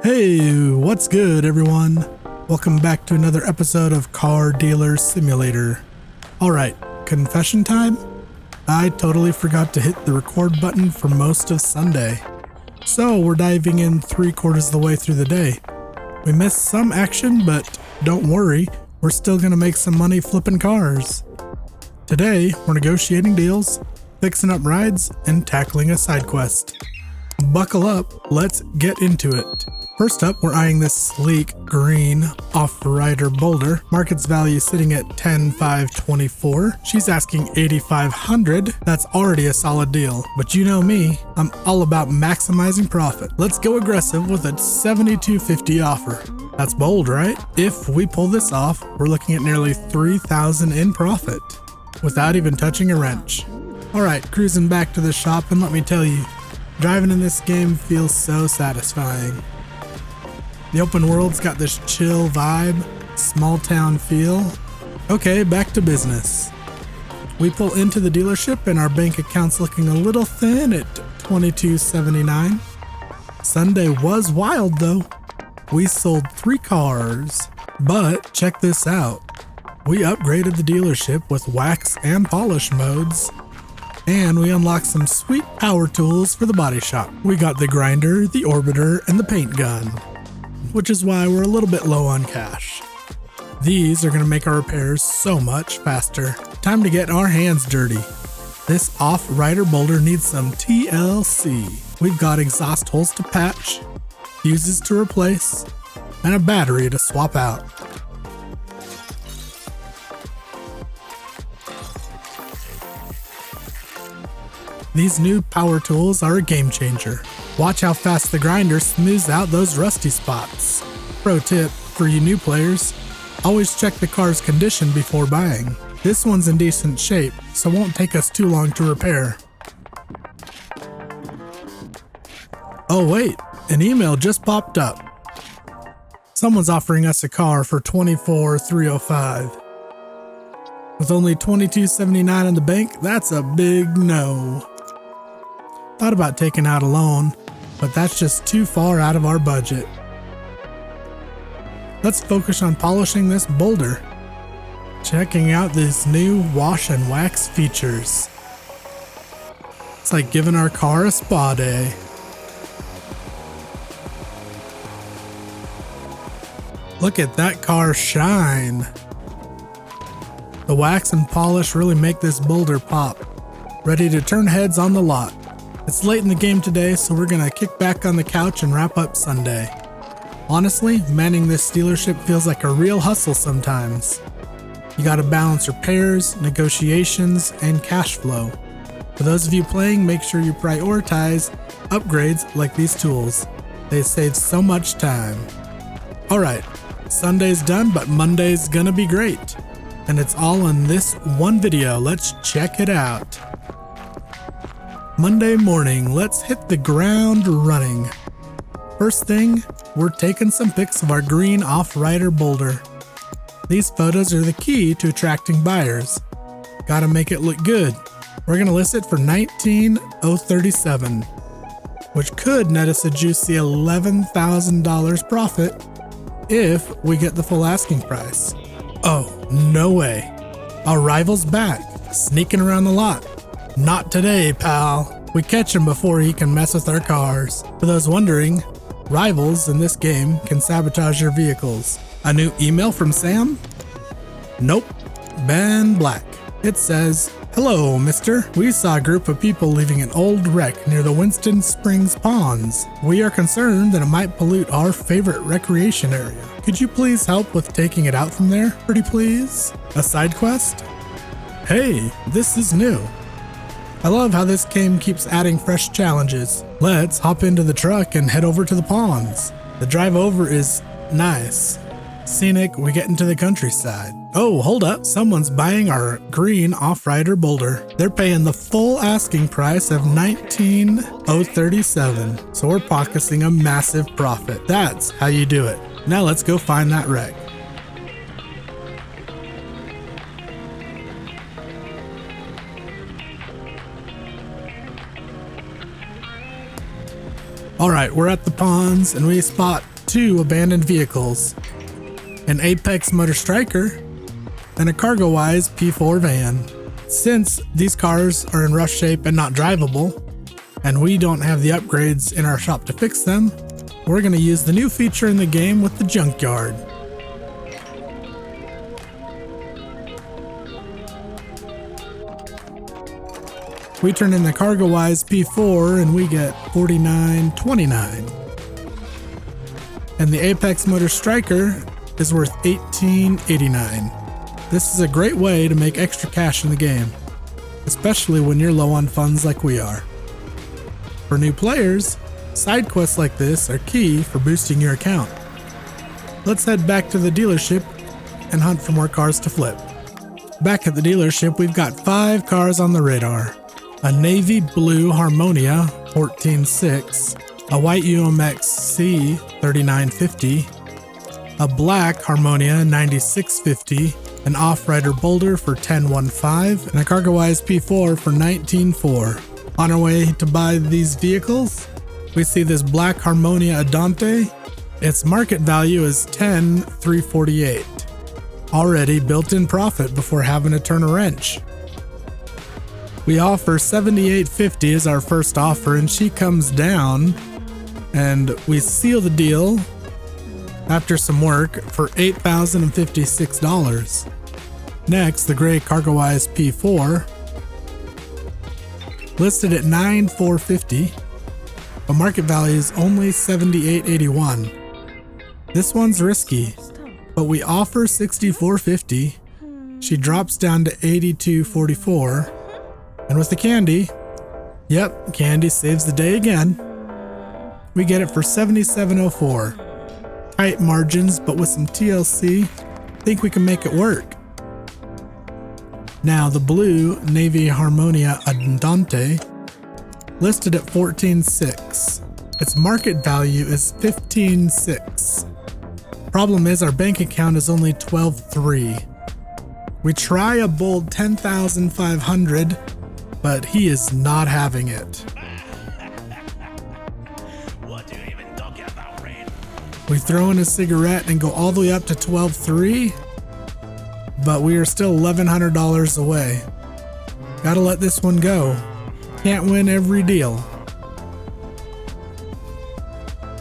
Hey, what's good everyone? Welcome back to another episode of Car Dealer Simulator. Alright, confession time? I totally forgot to hit the record button for most of Sunday. So we're diving in 3/4 of the way through the day. We missed some action, but don't worry, we're still gonna make some money flipping cars. Today, we're negotiating deals, fixing up rides, and tackling a side quest. Buckle up, let's get into it. First up, we're eyeing this sleek green off-rider boulder. Market's value sitting at $10,524. She's asking $8,500. That's already a solid deal. But you know me, I'm all about maximizing profit. Let's go aggressive with a $7,250 offer. That's bold, right? If we pull this off, we're looking at nearly $3,000 in profit without even touching a wrench. Alright, cruising back to the shop, and let me tell you, driving in this game feels so satisfying. The open world's got this chill vibe, small town feel. Okay, back to business. We pull into the dealership and our bank account's looking a little thin at $22.79. Sunday was wild though. We sold 3 cars, but check this out. We upgraded the dealership with wax and polish modes, and we unlocked some sweet power tools for the body shop. We got the grinder, the orbiter, and the paint gun, which is why we're a little bit low on cash. These are going to make our repairs so much faster. Time to get our hands dirty. This off-rider boulder needs some TLC. We've got exhaust holes to patch, fuses to replace, and a battery to swap out. These new power tools are a game changer. Watch how fast the grinder smooths out those rusty spots. Pro tip for you new players, always check the car's condition before buying. This one's in decent shape, so it won't take us too long to repair. Oh wait, an email just popped up. Someone's offering us a car for $24,305. With only $22.79 in the bank, that's a big no. Thought about taking out a loan, but that's just too far out of our budget. Let's focus on polishing this boulder. Checking out these new wash and wax features. It's like giving our car a spa day. Look at that car shine. The wax and polish really make this boulder pop. Ready to turn heads on the lot. It's late in the game today, so we're gonna kick back on the couch and wrap up Sunday. Honestly, manning this dealership feels like a real hustle sometimes. You gotta balance repairs, negotiations, and cash flow. For those of you playing, make sure you prioritize upgrades like these tools. They save so much time. Alright, Sunday's done, but Monday's gonna be great. And it's all in this one video. Let's check it out. Monday morning, let's hit the ground running. First thing, we're taking some pics of our green off-rider boulder. These photos are the key to attracting buyers. Gotta make it look good. We're gonna list it for $19,037, which could net us a juicy $11,000 profit if we get the full asking price. Oh, no way. Our rival's back, sneaking around the lot. Not today, pal. We catch him before he can mess with our cars. For those wondering, rivals in this game can sabotage your vehicles. A new email from Sam? Nope. Ben Black. It says, "Hello, mister. We saw a group of people leaving an old wreck near the Winston Springs Ponds. We are concerned that it might pollute our favorite recreation area. Could you please help with taking it out from there, pretty please? A side quest? Hey, this is new. I love how this game keeps adding fresh challenges. Let's hop into the truck and head over to the ponds. The drive over is nice. Scenic, we get into the countryside. Oh, hold up. Someone's buying our green off-rider boulder. They're paying the full asking price of $19,037. So we're pocketing a massive profit. That's how you do it. Now let's go find that wreck. Alright, we're at the ponds and we spot 2 abandoned vehicles, an Apex Motor Striker, and a CargoWise P4 van. Since these cars are in rough shape and not drivable, and we don't have the upgrades in our shop to fix them, we're going to use the new feature in the game with the junkyard. We turn in the CargoWise P4 and we get $49.29. And the Apex Motor Striker is worth $18.89. This is a great way to make extra cash in the game, especially when you're low on funds like we are. For new players, side quests like this are key for boosting your account. Let's head back to the dealership and hunt for more cars to flip. Back at the dealership, we've got 5 cars on the radar. A navy blue Harmonia 14.6, a white UMX C 3950, a black Harmonia 9650, an Off-Rider Boulder for 10.15, and a CargoWise P4 for 19.4. On our way to buy these vehicles, we see this black Harmonia Andante. Its market value is $10,348. Already built-in profit before having to turn a wrench. We offer $78.50 as our first offer, and she comes down, and we seal the deal after some work for $8,056. Next, the gray CargoWise P4, listed at $9,450, but market value is only $78.81. This one's risky, but we offer $64.50. She drops down to $82.44. And with the candy, yep, candy saves the day again. We get it for $77.04. Tight margins, but with some TLC, think we can make it work. Now the blue navy Harmonia Andante, listed at $14,600. Its market value is $15,600. Problem is our bank account is only $12,300. We try a bold $10,500, but he is not having it. What do you even talk about, Rain? We throw in a cigarette and go all the way up to $12,300, but we are still $1,100 away. Gotta let this one go. Can't win every deal.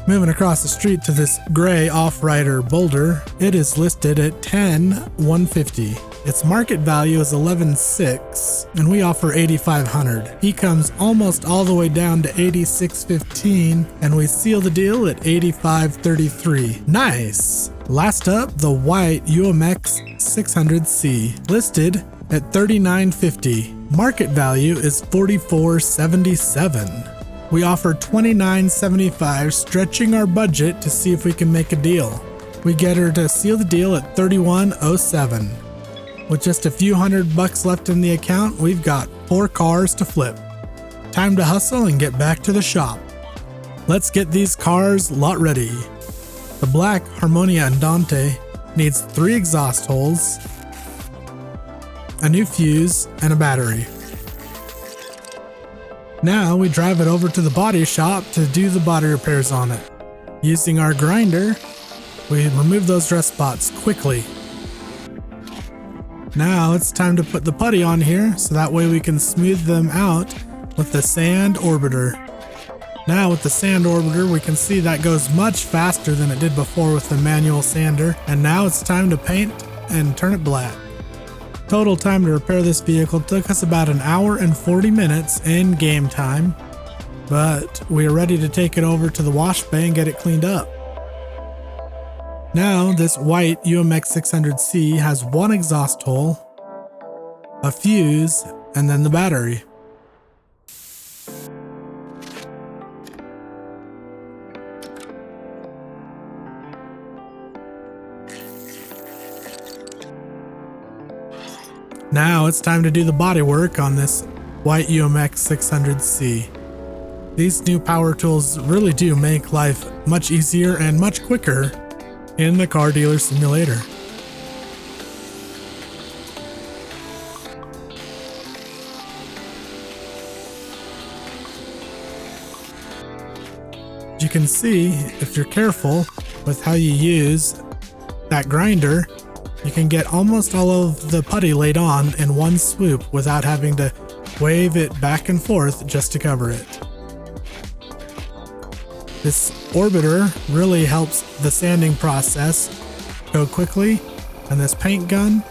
Moving across the street to this gray Off-Rider Boulder, it is listed at $10,150. Its market value is $11,600, and we offer $8,500. He comes almost all the way down to $86.15, and we seal the deal at $85.33. Nice! Last up, the white UMX 600C, listed at $39.50. Market value is $44.77. We offer $29.75, stretching our budget to see if we can make a deal. We get her to seal the deal at $31.07. With just a few $100 left in the account, we've got 4 cars to flip. Time to hustle and get back to the shop. Let's get these cars lot ready. The black Harmonia Andante needs 3 exhaust holes, a new fuse, and a battery. Now we drive it over to the body shop to do the body repairs on it. Using our grinder, we remove those rust spots quickly. Now it's time to put the putty on here so that way we can smooth them out with the sand orbiter. Now with the sand orbiter, we can see that goes much faster than it did before with the manual sander, and now it's time to paint and turn it black. Total time to repair this vehicle took us about an hour and 40 minutes in game time, but we are ready to take it over to the wash bay and get it cleaned up. Now this white UMX 600C has 1 exhaust hole, a fuse, and then the battery. Now it's time to do the body work on this white UMX 600C. These new power tools really do make life much easier and much quicker in the car dealer simulator. As you can see, if you're careful, with how you use that grinder, you can get almost all of the putty laid on in one swoop without having to wave it back and forth just to cover it. This orbiter really helps the sanding process go quickly, and this paint gun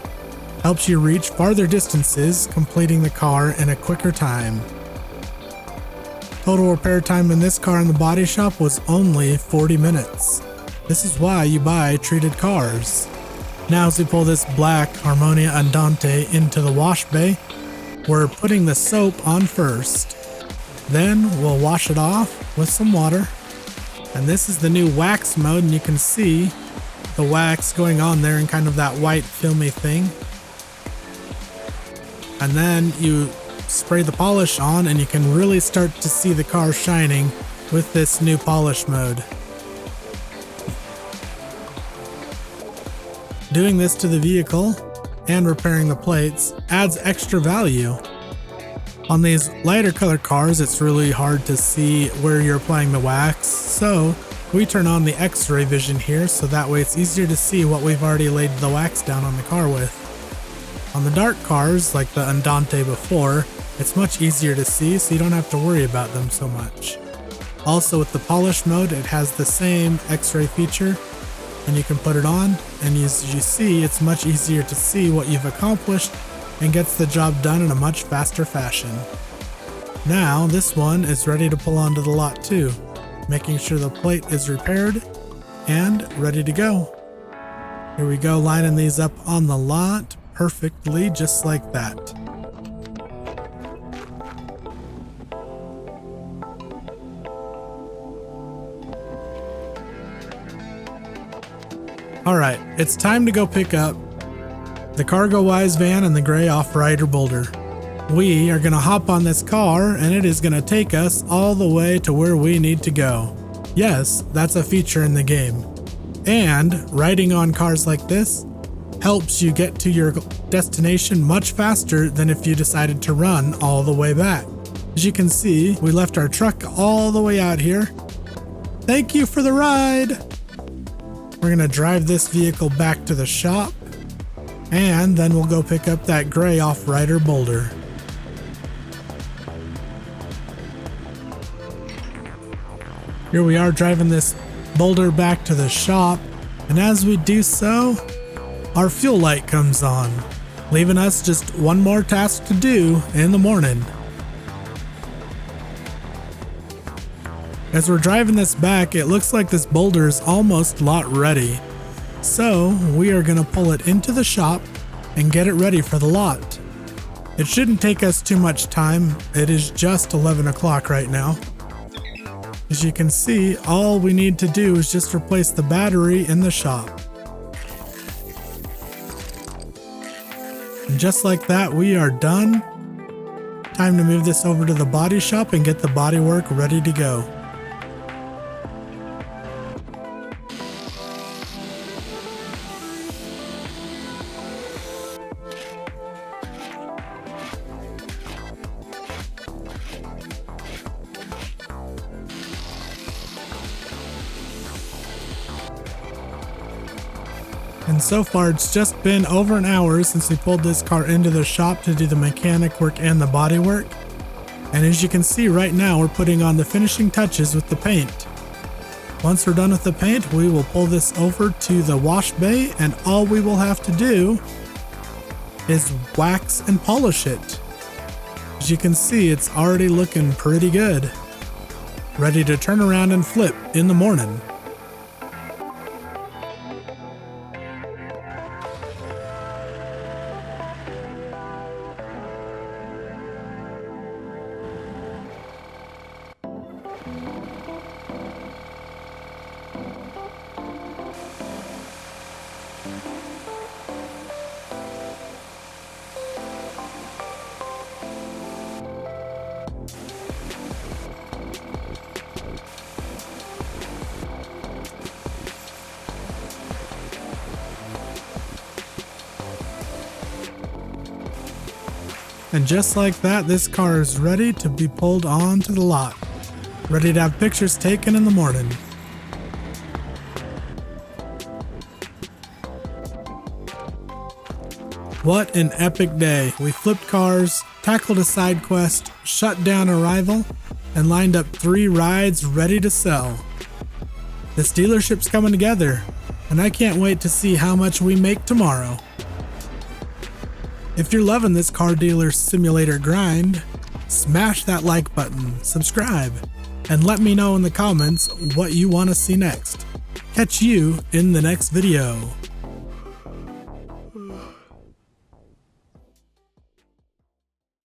helps you reach farther distances, completing the car in a quicker time. Total repair time in this car in the body shop was only 40 minutes. This is why you buy treated cars. Now as we pull this black Harmonia Andante into the wash bay, we're putting the soap on first. Then we'll wash it off with some water. And this is the new wax mode, and you can see the wax going on there in kind of that white filmy thing. And then you spray the polish on and you can really start to see the car shining with this new polish mode. Doing this to the vehicle and repairing the plates adds extra value. On these lighter color cars, it's really hard to see where you're applying the wax, so we turn on the X-ray vision here so that way it's easier to see what we've already laid the wax down on the car with. On the dark cars, like the Andante before, it's much easier to see, so you don't have to worry about them so much. Also with the polish mode, it has the same X-ray feature, and you can put it on, and as you see, it's much easier to see what you've accomplished and gets the job done in a much faster fashion. Now this one is ready to pull onto the lot too, making sure the plate is repaired and ready to go. Here we go, lining these up on the lot perfectly, just like that. Alright, it's time to go pick up the CargoWise van and the gray off-rider boulder. We are going to hop on this car and it is going to take us all the way to where we need to go. Yes, that's a feature in the game. And riding on cars like this helps you get to your destination much faster than if you decided to run all the way back. As you can see, we left our truck all the way out here. Thank you for the ride! We're going to drive this vehicle back to the shop, and then we'll go pick up that gray off-rider boulder. Here we are driving this boulder back to the shop, and as we do so, our fuel light comes on, leaving us just one more task to do in the morning. As we're driving this back, it looks like this boulder is almost lot ready. So we are going to pull it into the shop and get it ready for the lot. It shouldn't take us too much time. It is just 11 o'clock right now. As you can see, all we need to do is just replace the battery in the shop. And just like that, we are done. Time to move this over to the body shop and get the bodywork ready to go. And so far it's just been over an hour since we pulled this car into the shop to do the mechanic work and the body work. And as you can see right now, we're putting on the finishing touches with the paint. Once we're done with the paint, we will pull this over to the wash bay, and all we will have to do is wax and polish it. As you can see, it's already looking pretty good. Ready to turn around and flip in the morning. And just like that, this car is ready to be pulled onto the lot. Ready to have pictures taken in the morning. What an epic day. We flipped cars, tackled a side quest, shut down a rival, and lined up 3 rides ready to sell. This dealership's coming together, and I can't wait to see how much we make tomorrow. If you're loving this car dealer simulator grind, smash that like button, subscribe, and let me know in the comments what you want to see next. Catch you in the next video.